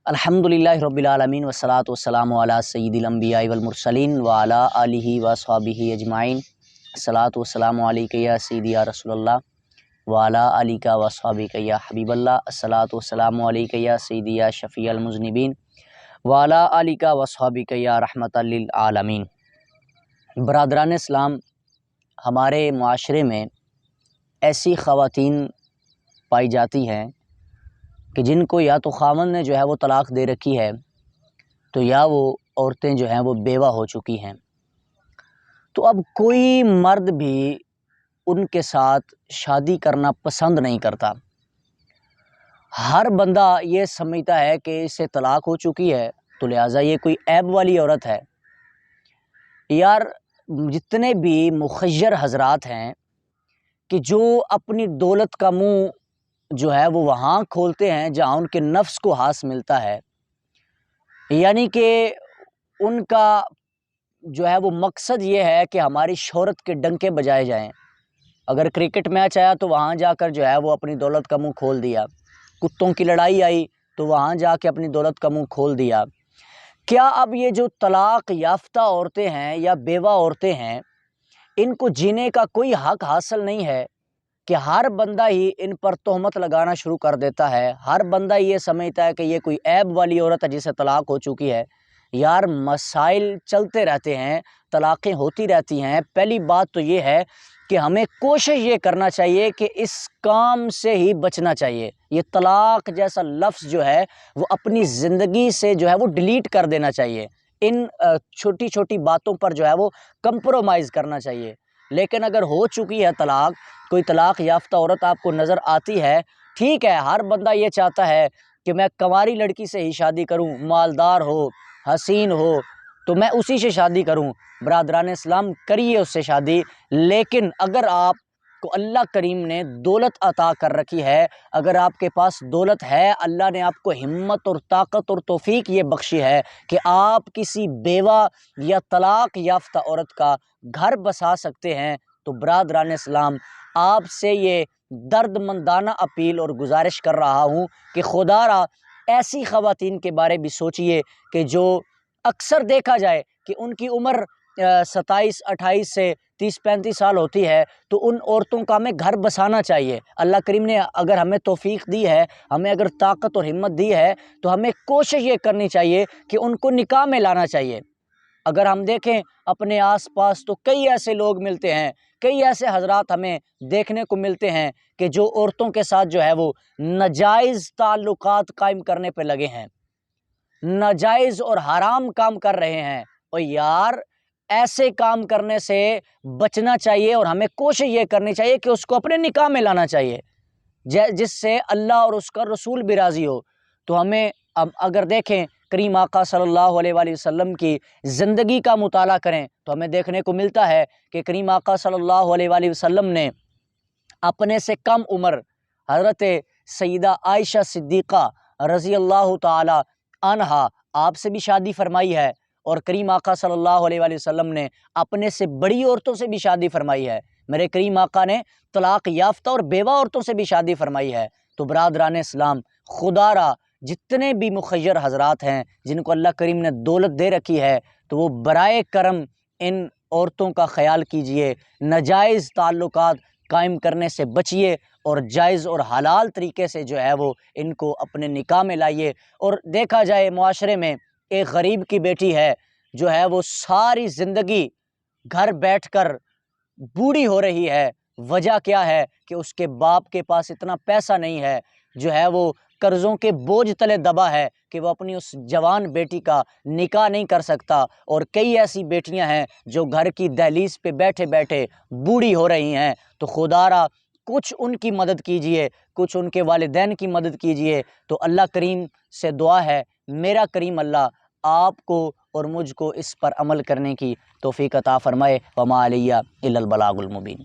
الحمدللہ رب العالمین والصلاۃ والسلام علی سید الانبیاء والمرسلین وعلی آلہ واصحابہ اجمعین۔ الصلاۃ والسلام علیک یا سیدی یا رسول اللہ وعلی آلک واصحابک یا حبیب اللہ۔ الصلاۃ والسلام علیک یا سیدی یا شفیع المذنبین وعلی آلک واصحابک یا رحمۃ للعالمین۔ برادران اسلام، ہمارے معاشرے میں ایسی خواتین پائی جاتی ہیں کہ جن کو یا تو خاوند نے جو ہے وہ طلاق دے رکھی ہے، تو یا وہ عورتیں جو ہیں وہ بیوہ ہو چکی ہیں۔ تو اب کوئی مرد بھی ان کے ساتھ شادی کرنا پسند نہیں کرتا۔ ہر بندہ یہ سمجھتا ہے کہ اس سے طلاق ہو چکی ہے تو لہٰذا یہ کوئی عیب والی عورت ہے۔ یار، جتنے بھی مخیر حضرات ہیں کہ جو اپنی دولت کا منہ جو ہے وہ وہاں کھولتے ہیں جہاں ان کے نفس کو ہاس ملتا ہے، یعنی کہ ان کا جو ہے وہ مقصد یہ ہے کہ ہماری شہرت کے ڈنکے بجائے جائیں۔ اگر کرکٹ میچ آیا تو وہاں جا کر جو ہے وہ اپنی دولت کا منہ کھول دیا، کتوں کی لڑائی آئی تو وہاں جا کے اپنی دولت کا منہ کھول دیا۔ کیا اب یہ جو طلاق یافتہ عورتیں ہیں یا بیوہ عورتیں ہیں، ان کو جینے کا کوئی حق حاصل نہیں ہے کہ ہر بندہ ہی ان پر تہمت لگانا شروع کر دیتا ہے؟ ہر بندہ یہ سمجھتا ہے کہ یہ کوئی عیب والی عورت ہے جسے طلاق ہو چکی ہے۔ یار، مسائل چلتے رہتے ہیں، طلاقیں ہوتی رہتی ہیں۔ پہلی بات تو یہ ہے کہ ہمیں کوشش یہ کرنا چاہیے کہ اس کام سے ہی بچنا چاہیے۔ یہ طلاق جیسا لفظ جو ہے وہ اپنی زندگی سے جو ہے وہ ڈیلیٹ کر دینا چاہیے۔ ان چھوٹی چھوٹی باتوں پر جو ہے وہ کمپرومائز کرنا چاہیے۔ لیکن اگر ہو چکی ہے طلاق، کوئی طلاق یافتہ عورت آپ کو نظر آتی ہے، ٹھیک ہے، ہر بندہ یہ چاہتا ہے کہ میں کنواری لڑکی سے ہی شادی کروں، مالدار ہو، حسین ہو تو میں اسی سے شادی کروں۔ برادران اسلام، کریے اس سے شادی، لیکن اگر آپ کو اللہ کریم نے دولت عطا کر رکھی ہے، اگر آپ کے پاس دولت ہے، اللہ نے آپ کو ہمت اور طاقت اور توفیق یہ بخشی ہے کہ آپ کسی بیوہ یا طلاق یافتہ عورت کا گھر بسا سکتے ہیں، تو برادران اسلام آپ سے یہ درد مندانہ اپیل اور گزارش کر رہا ہوں کہ خدا را ایسی خواتین کے بارے بھی سوچئے کہ جو اکثر دیکھا جائے کہ ان کی عمر 27 28 سے 30 35 سال ہوتی ہے، تو ان عورتوں کا ہمیں گھر بسانا چاہیے۔ اللہ کریم نے اگر ہمیں توفیق دی ہے، ہمیں اگر طاقت اور ہمت دی ہے، تو ہمیں کوشش یہ کرنی چاہیے کہ ان کو نکاح میں لانا چاہیے۔ اگر ہم دیکھیں اپنے آس پاس تو کئی ایسے لوگ ملتے ہیں، کئی ایسے حضرات ہمیں دیکھنے کو ملتے ہیں کہ جو عورتوں کے ساتھ جو ہے وہ ناجائز تعلقات قائم کرنے پہ لگے ہیں، ناجائز اور حرام کام کر رہے ہیں۔ اور یار، ایسے کام کرنے سے بچنا چاہیے اور ہمیں کوشش یہ کرنی چاہیے کہ اس کو اپنے نکاح میں لانا چاہیے جس سے اللہ اور اس کا رسول بھی راضی ہو۔ تو ہمیں اب اگر دیکھیں کریم آقا صلی اللہ علیہ وآلہ وسلم کی زندگی کا مطالعہ کریں تو ہمیں دیکھنے کو ملتا ہے کہ کریم آقا صلی اللہ علیہ وآلہ وسلم نے اپنے سے کم عمر حضرت سیدہ عائشہ صدیقہ رضی اللہ تعالی عنہا آپ سے بھی شادی فرمائی ہے، اور کریم آقا صلی اللہ علیہ وآلہ وسلم نے اپنے سے بڑی عورتوں سے بھی شادی فرمائی ہے۔ میرے کریم آقا نے طلاق یافتہ اور بیوہ عورتوں سے بھی شادی فرمائی ہے۔ تو برادران اسلام، خدا را جتنے بھی مخیر حضرات ہیں جن کو اللہ کریم نے دولت دے رکھی ہے، تو وہ برائے کرم ان عورتوں کا خیال کیجئے، ناجائز تعلقات قائم کرنے سے بچیے اور جائز اور حلال طریقے سے جو ہے وہ ان کو اپنے نکاح میں لائیے۔ اور دیکھا جائے معاشرے میں ایک غریب کی بیٹی ہے جو ہے وہ ساری زندگی گھر بیٹھ کر بوڑھی ہو رہی ہے، وجہ کیا ہے کہ اس کے باپ کے پاس اتنا پیسہ نہیں ہے، جو ہے وہ قرضوں کے بوجھ تلے دبا ہے کہ وہ اپنی اس جوان بیٹی کا نکاح نہیں کر سکتا۔ اور کئی ایسی بیٹیاں ہیں جو گھر کی دہلیز پہ بیٹھے بیٹھے بوڑھی ہو رہی ہیں۔ تو خدا را کچھ ان کی مدد کیجئے، کچھ ان کے والدین کی مدد کیجئے۔ تو اللہ کریم سے دعا ہے، میرا کریم اللہ آپ کو اور مجھ کو اس پر عمل کرنے کی توفیق عطا فرمائے۔ وما علیہ الا البلاغ المبین۔